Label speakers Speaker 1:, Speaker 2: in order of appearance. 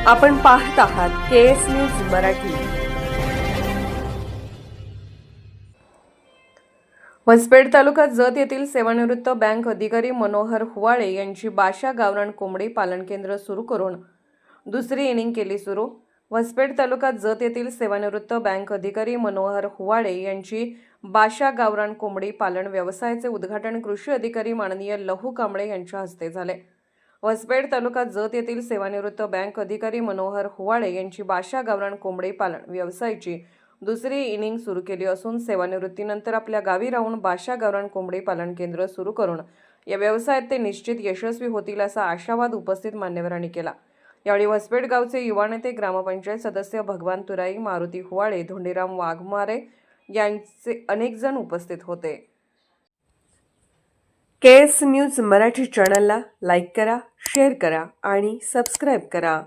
Speaker 1: आपण पाहत आहात केएस न्यूज मराठी। वसपेठ तालुक्यात जत येथील सेवानिवृत्त बँक अधिकारी मनोहर हुवाळे यांची बाशा गावरान कोंबडी पालन केंद्र सुरू करून दुसरी इनिंग केली सुरू। वसपेठ तालुक्यात जत येथील सेवानिवृत्त बँक अधिकारी मनोहर हुवाळे यांची बाशा गावरान कोंबडी पालन व्यवसायाचे उद्घाटन कृषी अधिकारी माननीय लहू कांबळे यांच्या हस्ते झाले। वसपेठ तालुक्यात जत येथील सेवानिवृत्त बँक अधिकारी मनोहर हुवाळे यांची बाशा गावरान कोंबडी पालन व्यवसायाची दुसरी इनिंग सुरू केली असून सेवानिवृत्तीनंतर आपल्या गावी राहून बाशा गावरान कोंबडी पालन केंद्र सुरू करून या व्यवसायात ते निश्चित यशस्वी होतील असा आशावाद उपस्थित मान्यवरांनी केला। यावेळी वसपेठ गावचे युवा नेते, ग्रामपंचायत सदस्य भगवान तुराई, मारुती हुवाळे, धोंडीराम वाघमारे यांचे अनेक जण उपस्थित होते। केएस न्यूज मराठी चॅनलला लाईक करा, शेअर करा आणि सबस्क्राईब करा।